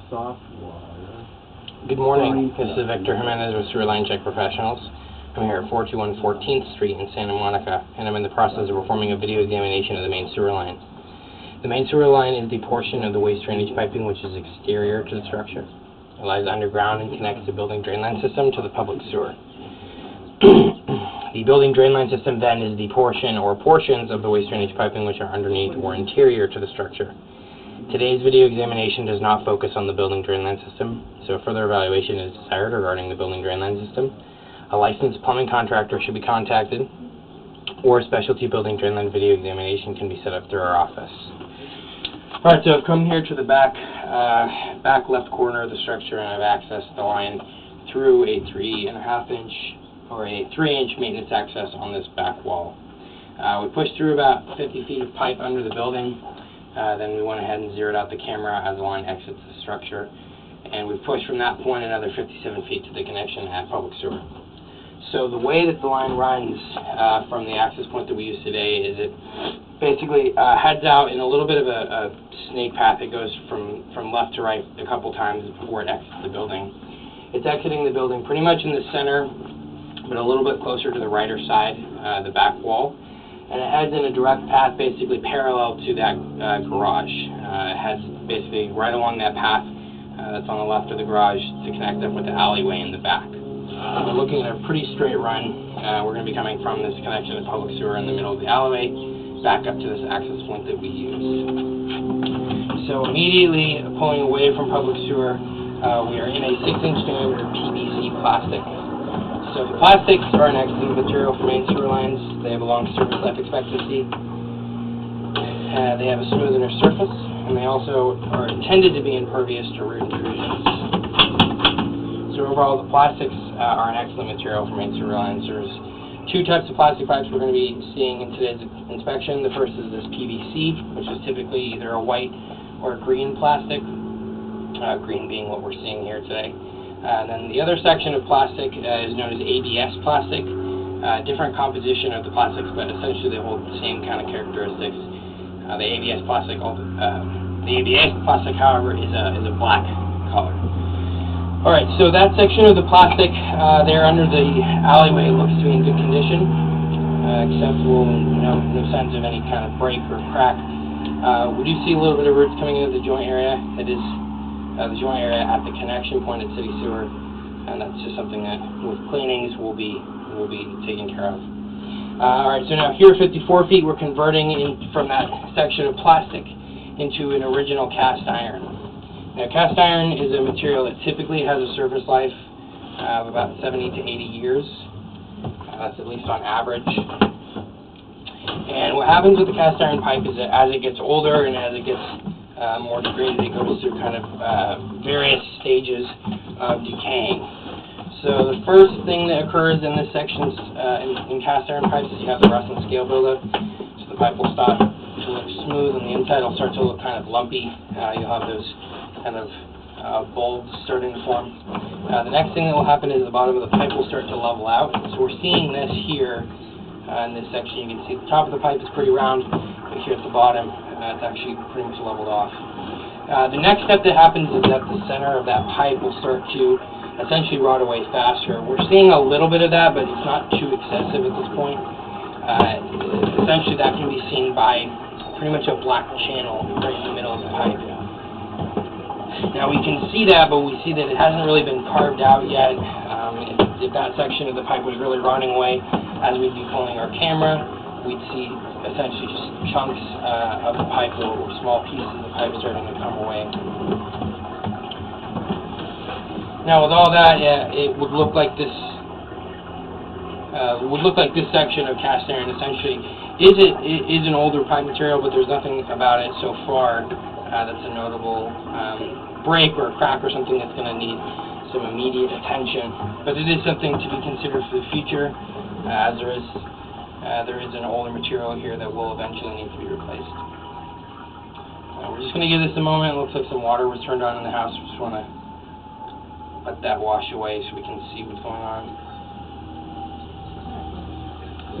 Soft water. Good morning. This is Victor Jimenez with Sewer Line Check Professionals. I'm here at 421 14th Street in Santa Monica, and I'm in the process of performing a video examination of the main sewer line. The main sewer line is the portion of the waste drainage piping which is exterior to the structure. It lies underground and connects the building drain line system to the public sewer. The building drain line system then is the portion or portions of the waste drainage piping which are underneath or interior to the structure. Today's video examination does not focus on the building drain line system, so further evaluation is desired regarding the building drain line system. A licensed plumbing contractor should be contacted, or a specialty building drain line video examination can be set up through our office. Alright, so I've come here to the back left corner of the structure, and I've accessed the line through a 3.5 inch or a 3-inch maintenance access on this back wall. We pushed through about 50 feet of pipe under the building. Then we went ahead and zeroed out the camera as the line exits the structure. And we've pushed from that point another 57 feet to the connection at public sewer. So the way that the line runs from the access point that we use today is it basically heads out in a little bit of a snake path. It goes from left to right a couple times before it exits the building. It's exiting the building pretty much in the center, but a little bit closer to the righter side, the back wall. And it heads in a direct path basically parallel to that garage. It heads basically right along that path that's on the left of the garage to connect up with the alleyway in the back. We're looking at a pretty straight run. We're going to be coming from this connection to public sewer in the middle of the alleyway back up to this access point that we use. So immediately pulling away from public sewer, we are in a 6-inch diameter PVC plastic. So the plastics are an excellent material for main sewer lines. They have a long service life expectancy. They have a smooth inner surface, and they also are intended to be impervious to root intrusions. So overall, the plastics are an excellent material for main sewer lines. There's 2 types of plastic pipes we're going to be seeing in today's inspection. The first is this PVC, which is typically either a white or a green plastic, green being what we're seeing here today. Then the other section of plastic is known as ABS plastic. Different composition of the plastics, but essentially they hold the same kind of characteristics. The ABS plastic, however, is a black color. All right, so that section of the plastic there under the alleyway looks to be in good condition, acceptable, no signs of any kind of break or crack. We do see a little bit of roots coming into the joint area. That is the joint area at the connection point at City Sewer, and that's just something that with cleanings we'll be taking care of. Alright, so now here 54 feet we're converting in from that section of plastic into an original cast iron. Now cast iron is a material that typically has a surface life of about 70 to 80 years. That's at least on average. And what happens with the cast iron pipe is that as it gets older and as it gets more degraded, it goes through kind of various stages of decaying. So the first thing that occurs in this section in cast iron pipes is you have the rust and scale buildup. So the pipe will start to look smooth and the inside will start to look kind of lumpy. You'll have those kind of bulbs starting to form. The next thing that will happen is the bottom of the pipe will start to level out. So we're seeing this here in this section. You can see the top of the pipe is pretty round, but here at the bottom it's actually pretty much leveled off. The next step that happens is that the center of that pipe will start to essentially rot away faster. We're seeing a little bit of that, but it's not too excessive at this point. Essentially that can be seen by pretty much a black channel right in the middle of the pipe. Now we can see that, but we see that it hasn't really been carved out yet. If that section of the pipe was really rotting away, as we'd be pulling our camera, we'd see essentially just chunks of the pipe or small pieces of the pipe starting to come away. Now with all that, it would look like this section of cast iron essentially is an older pipe material, but there's nothing about it so far that's a notable break or crack or something that's going to need some immediate attention. But it is something to be considered for the future, as there is an older material here that will eventually need to be replaced. We're just going to give this a moment. It looks like some water was turned on in the house. We just want to let that wash away so we can see what's going on.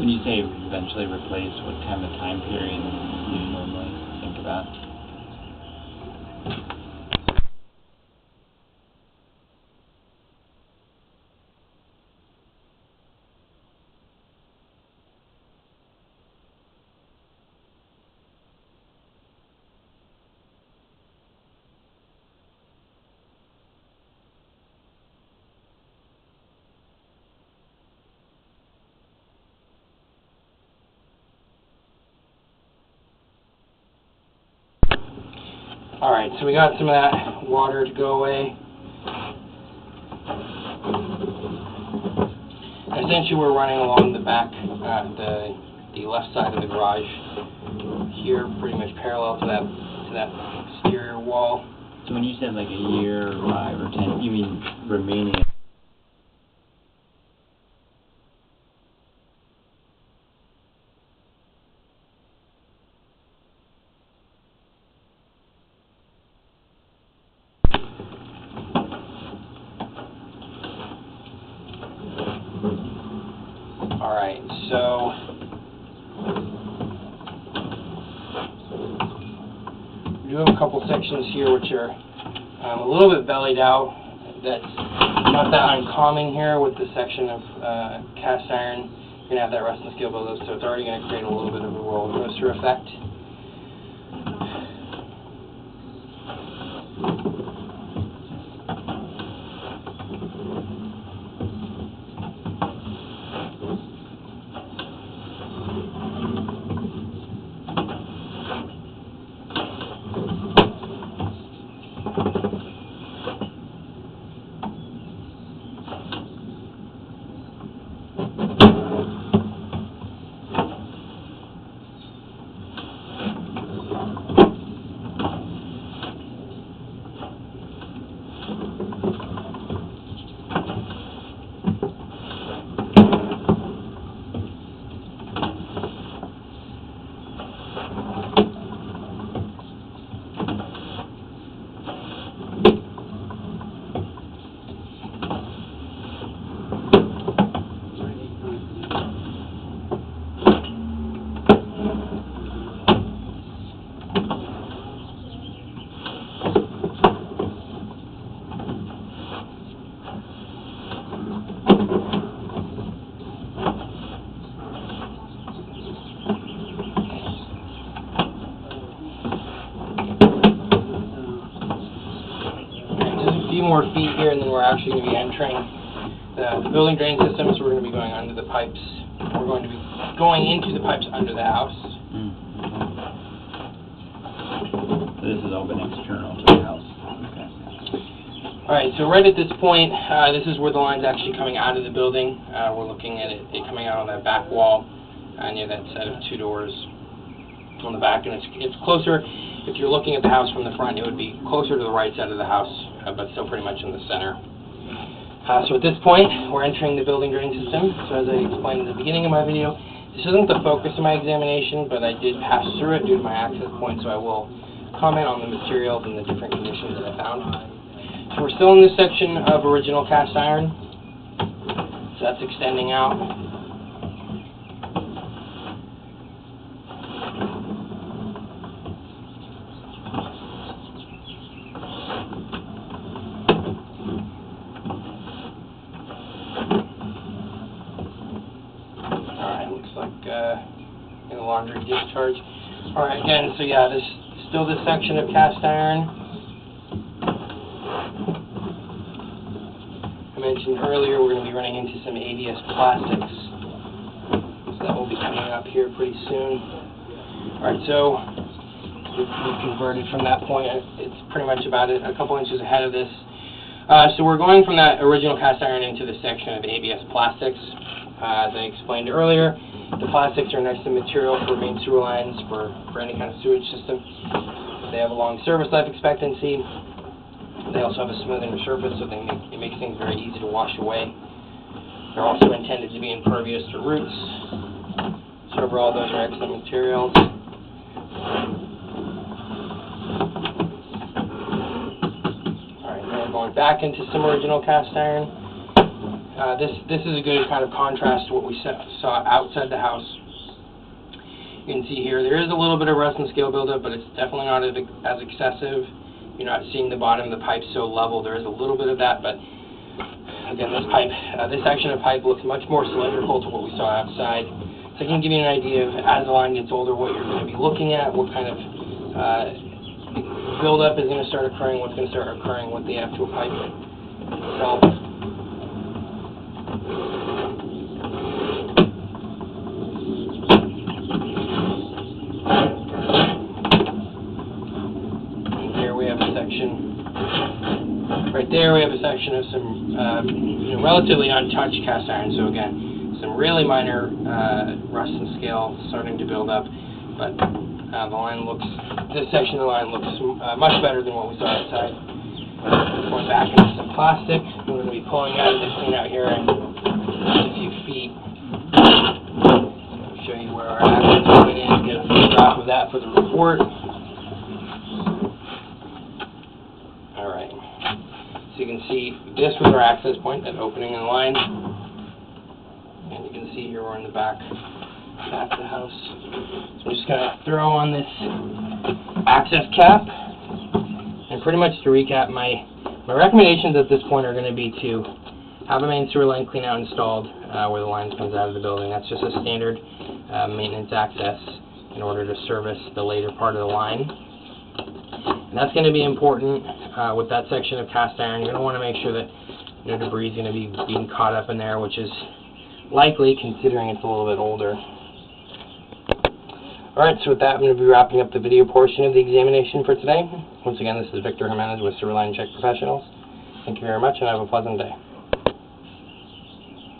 When you say eventually replace, what kind of time period do you normally think about? Alright, so we got some of that water to go away. Essentially, we're running along the back, the left side of the garage here, pretty much parallel to that exterior wall. So when you said like a year, 5 or 10, you mean remaining? Alright, so we do have a couple sections here which are a little bit bellied out. That's not that uncommon here with the section of cast iron. You're going to have that rust and scale buildup, so it's already going to create a little bit of a roller coaster effect. More feet here, and then we're actually going to be entering the building drain system, so we're going to be going under the pipes. We're going to be going into the pipes under the house. So this has all been external to the house. Okay. Alright, so right at this point, this is where the line's actually coming out of the building. We're looking at it coming out on that back wall near that set of 2 doors on the back, and it's closer. If you're looking at the house from the front, it would be closer to the right side of the house, but still pretty much in the center. So at this point, we're entering the building drain system. So as I explained at the beginning of my video, this isn't the focus of my examination, but I did pass through it due to my access point, so I will comment on the materials and the different conditions that I found. So we're still in this section of original cast iron. So that's extending out. In the laundry discharge. Alright, again, so yeah, this still this section of cast iron. I mentioned earlier we're going to be running into some ABS plastics, so that will be coming up here pretty soon. Alright, so we've converted from that point. It's pretty much about a couple inches ahead of this. So we're going from that original cast iron into the section of ABS plastics. As I explained earlier, the plastics are nice material for main sewer lines, for any kind of sewage system. They have a long service life expectancy. They also have a smooth inner surface, so it makes things very easy to wash away. They're also intended to be impervious to roots. So overall, those are excellent materials. Alright, now we're going back into some original cast iron. This is a good kind of contrast to what we saw outside the house. You can see here there is a little bit of rust and scale buildup, but it's definitely not as excessive. You're not seeing the bottom of the pipe so level. There is a little bit of that, but again, this section of pipe looks much more cylindrical to what we saw outside. So I can give you an idea of, as the line gets older, what you're going to be looking at, what kind of buildup is going to start occurring, what's going to start occurring with the actual pipe itself. section. Right there we have a section of some relatively untouched cast iron. So again, some really minor rust and scale starting to build up, but this section of the line looks much better than what we saw outside. Going back into some plastic. We're going to be pulling out of this thing out here in just a few feet. I'll show you where our access point is, get a photograph of that for the report. Alright. So you can see this was our access point, that opening in the line. And you can see here we're in the back of the house. So I'm just going to throw on this access cap. And pretty much to recap, my recommendations at this point are going to be to have a main sewer line clean out installed where the line comes out of the building. That's just a standard maintenance access in order to service the later part of the line. And that's going to be important with that section of cast iron. You're going to want to make sure that no debris is going to be being caught up in there, which is likely considering it's a little bit older. Alright, so with that, I'm going to be wrapping up the video portion of the examination for today. Once again, this is Victor Jimenez with Sewerline Check Professionals. Thank you very much, and have a pleasant day.